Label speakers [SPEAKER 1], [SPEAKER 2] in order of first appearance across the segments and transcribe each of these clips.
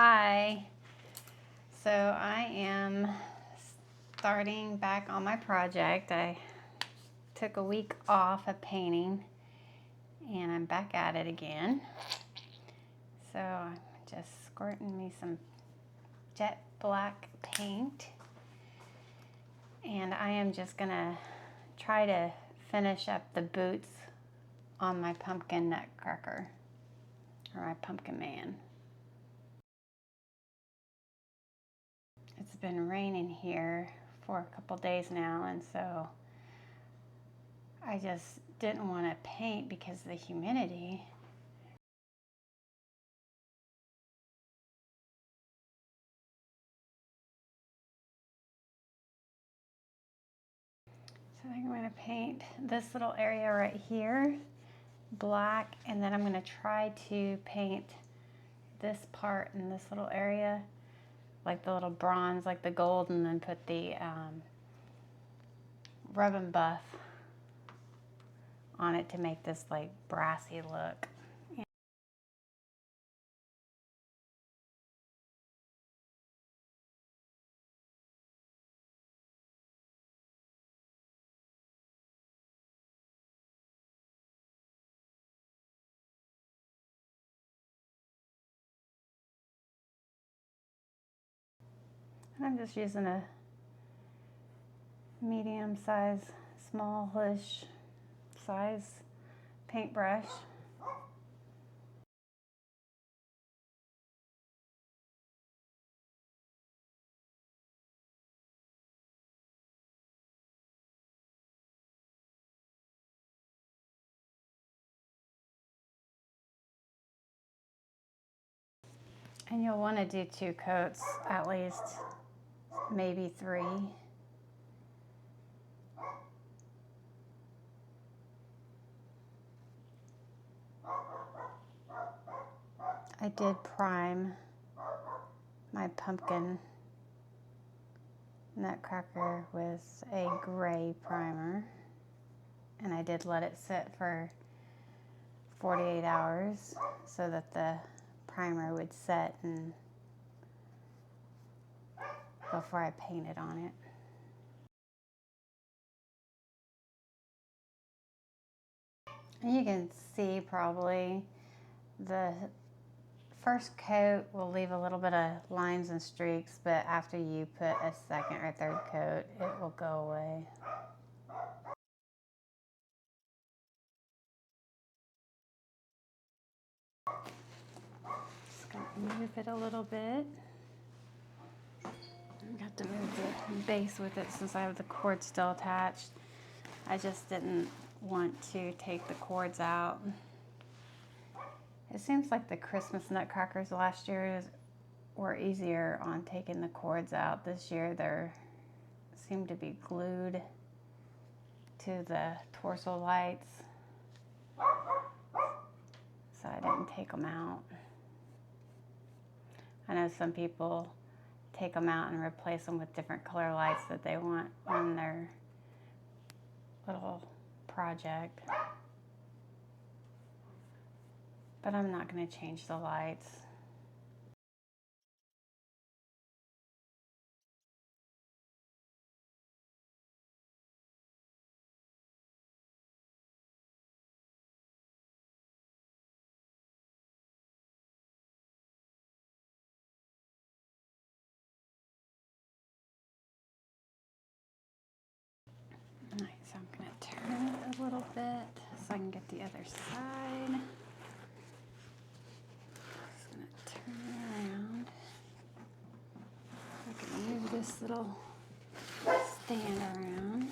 [SPEAKER 1] Hi. So I am starting back on my project. I took a week off of painting and I'm back at it again. So I'm just squirting me some jet black paint and I am just gonna try to finish up the boots on my pumpkin nutcracker, or my pumpkin man. It's been raining here for a couple days now, and so I just didn't want to paint because of the humidity. So I think I'm going to paint this little area right here black, and then I'm going to try to paint this part in this little area like the little bronze, like the gold, and then put the rub and buff on it to make this like brassy look. And I'm just using a medium size, smallish size paintbrush. And you'll want to do 2 coats at least, maybe 3. I did prime my pumpkin nutcracker with a gray primer, and I did let it sit for 48 hours so that the primer would set and before I painted on it. And you can see probably the first coat will leave a little bit of lines and streaks, but after you put a second or third coat, it will go away. Just gonna move it a little bit. I have to move the base with it since I have the cord still attached. I just didn't want to take the cords out. It seems like the Christmas nutcrackers last year were easier on taking the cords out. This year they seem to be glued to the torso lights, so I didn't take them out. I know some people take them out and replace them with different color lights that they want on their little project. But I'm not going to change the lights. Alright, so I'm going to turn it a little bit so I can get the other side. Just going to turn it around. I can move this little stand around.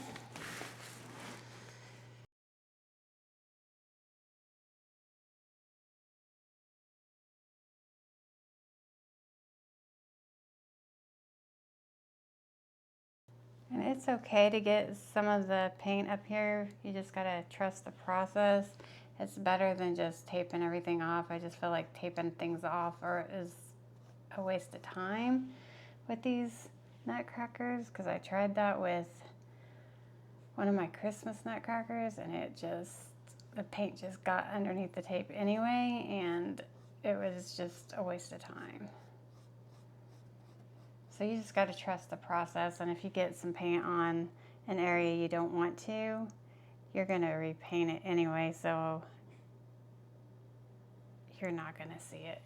[SPEAKER 1] And it's okay to get some of the paint up here. You just gotta trust the process. It's better than just taping everything off. I just feel like taping things off is a waste of time with these nutcrackers, because I tried that with one of my Christmas nutcrackers and the paint just got underneath the tape anyway, and it was just a waste of time. So you just got to trust the process, and if you get some paint on an area you don't want to, you're going to repaint it anyway, so you're not going to see it.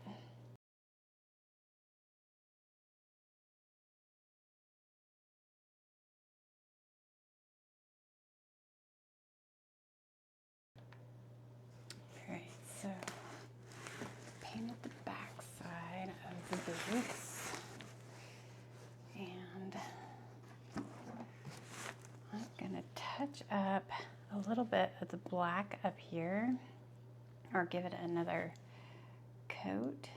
[SPEAKER 1] Alright, so painted the back side of the boots, and I'm going to touch up a little bit of the black up here, or give it another coat.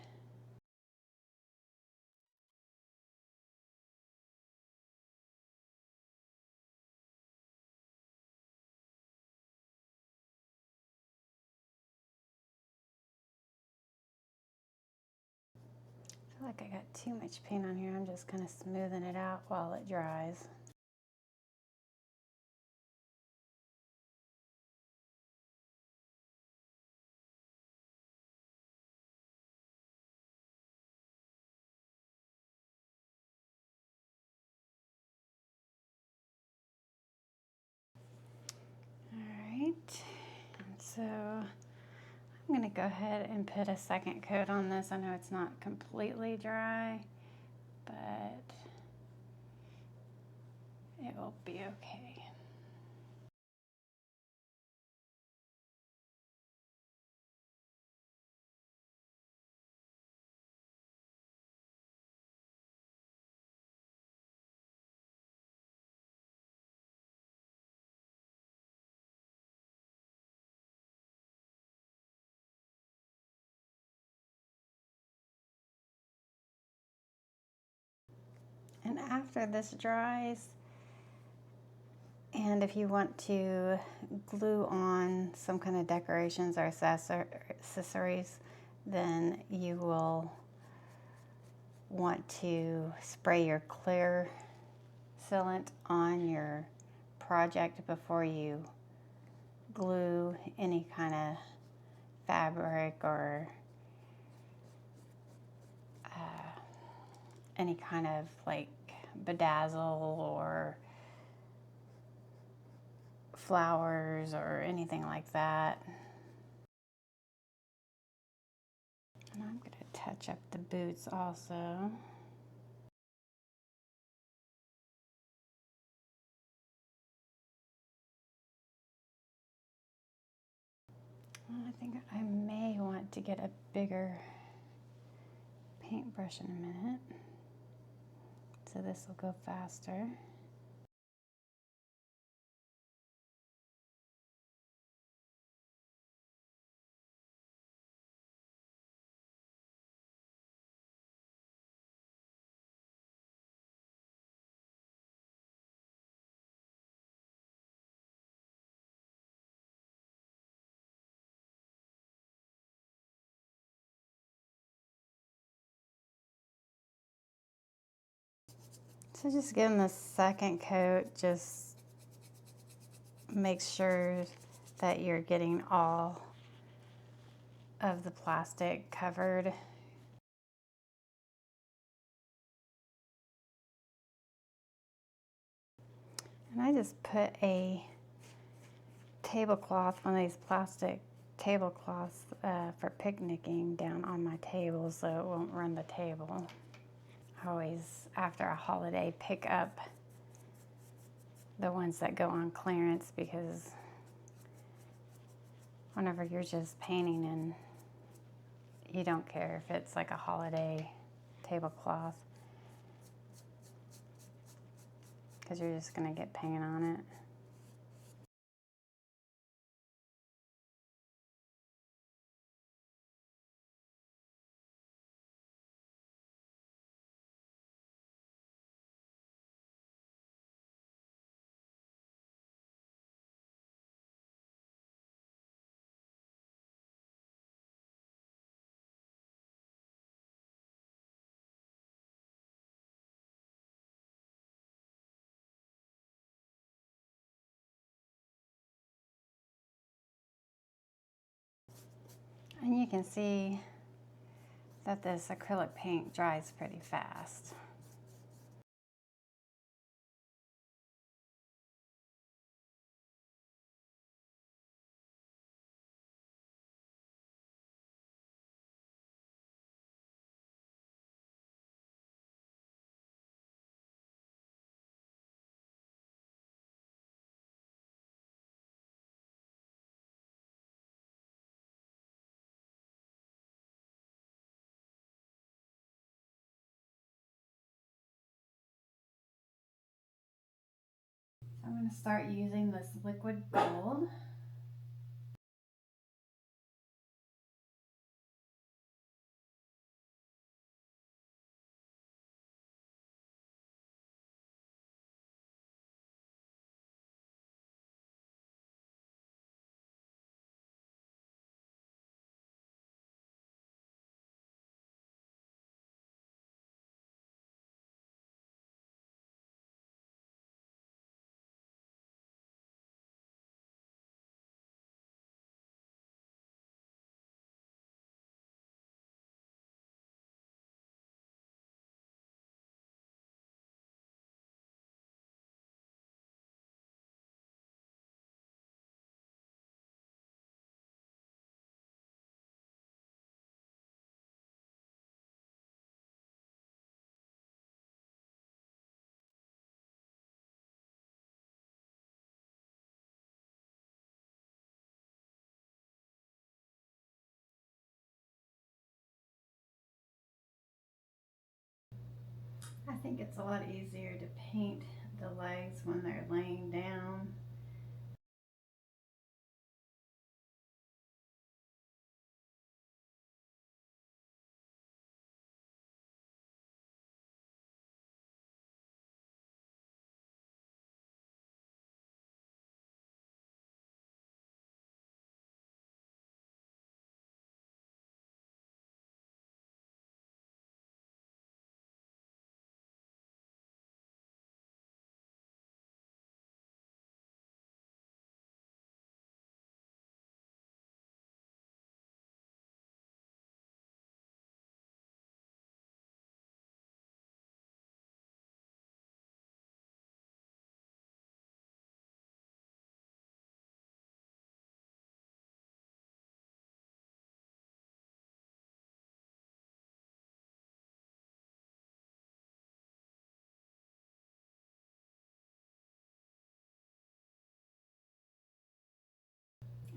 [SPEAKER 1] I feel like I got too much paint on here. I'm just kind of smoothing it out while it dries. Alright, and so I'm going to go ahead and put a second coat on this. I know it's not completely dry, but it will be okay. And after this dries, and if you want to glue on some kind of decorations or accessories, then you will want to spray your clear sealant on your project before you glue any kind of fabric or any kind of like bedazzle or flowers or anything like that. And I'm going to touch up the boots also. I think I may want to get a bigger paintbrush in a minute, so this will go faster. So just giving the second coat, just make sure that you're getting all of the plastic covered. And I just put a tablecloth, one of these plastic tablecloths for picnicking, down on my table so it won't run the table. I always, after a holiday, pick up the ones that go on clearance, because whenever you're just painting and you don't care if it's like a holiday tablecloth, because you're just going to get paint on it. And you can see that this acrylic paint dries pretty fast. going to start using this liquid gold. I think it's a lot easier to paint the legs when they're laying down.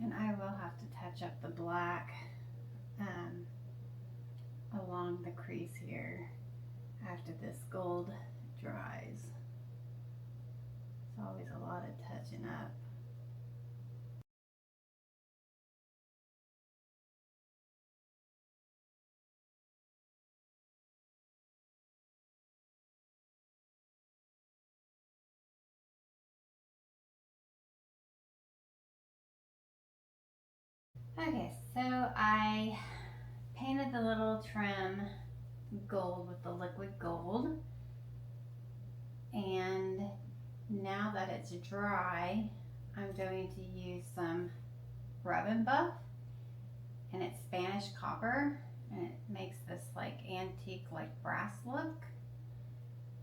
[SPEAKER 1] And I will have to touch up the black along the crease here after this gold dries. It's always a lot of touching up. Okay, so I painted the little trim gold with the liquid gold, and now that it's dry, I'm going to use some rub and buff, and it's Spanish copper, and it makes this like antique like brass look,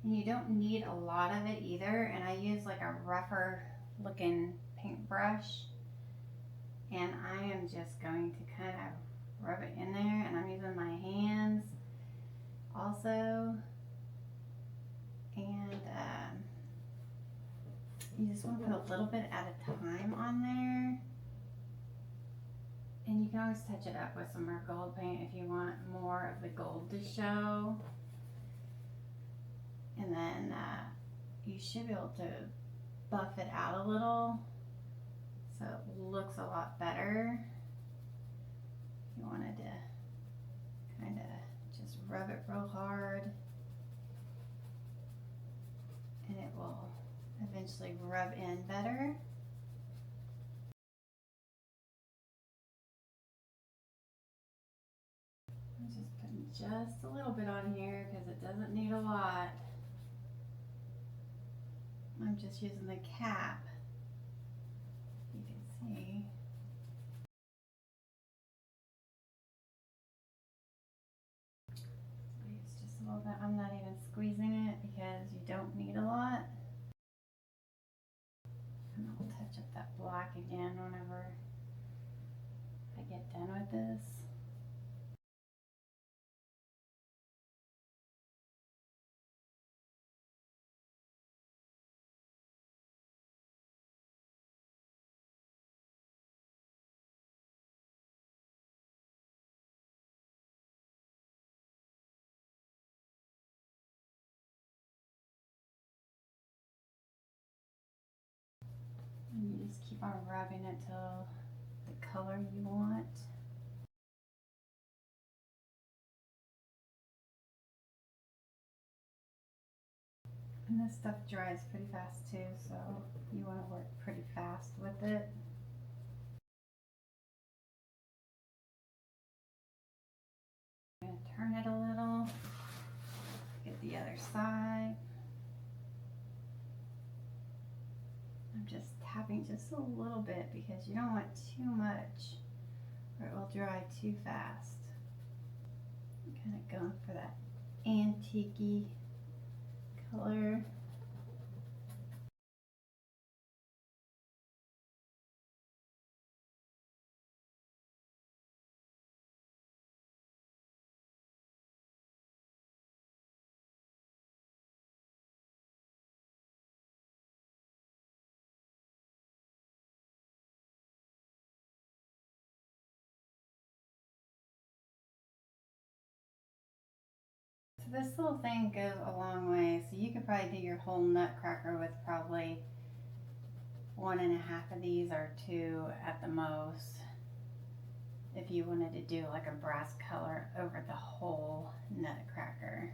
[SPEAKER 1] and you don't need a lot of it either. And I use like a rougher looking paintbrush, and I am just going to kind of rub it in there, and I'm using my hands also. And you just want to put a little bit at a time on there, and you can always touch it up with some more gold paint if you want more of the gold to show. And then you should be able to buff it out a little so it looks a lot better. If you wanted to kind of just rub it real hard, and it will eventually rub in better. I'm just putting just a little bit on here because it doesn't need a lot. I'm just using the cap, you can see. It's just a little bit. I'm not even squeezing it because you don't need a lot. And I'll touch up that black again whenever I get done with this. on rubbing it till the color you want. And this stuff dries pretty fast too, so you want to work pretty fast with it. I'm going to turn it a little, get the other side. I'm just tapping just a little bit because you don't want too much or it will dry too fast. I'm kind of going for that antique-y color. So this little thing goes a long way. So you could probably do your whole nutcracker with probably 1.5 of these or 2 at the most. If you wanted to do like a brass color over the whole nutcracker.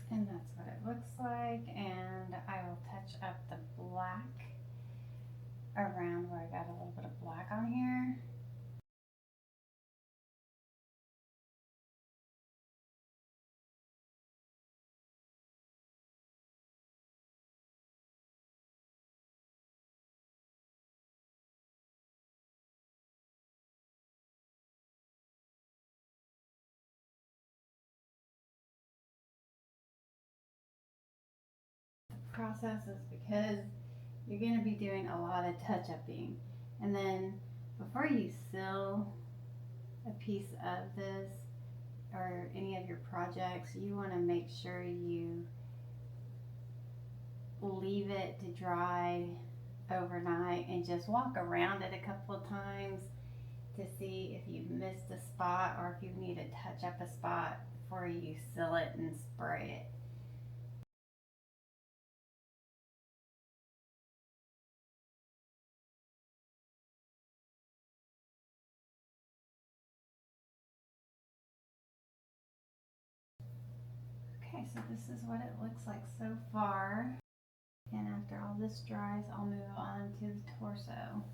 [SPEAKER 1] And that's what it looks like. And I will touch up the black around where I got a little bit of black on here. The process is because you're going to be doing a lot of touch-upping. And then before you seal a piece of this or any of your projects, you want to make sure you leave it to dry overnight and just walk around it a couple of times to see if you've missed a spot or if you need to touch up a spot before you seal it and spray it. Okay, so this is what it looks like so far. And after all this dries, I'll move on to the torso.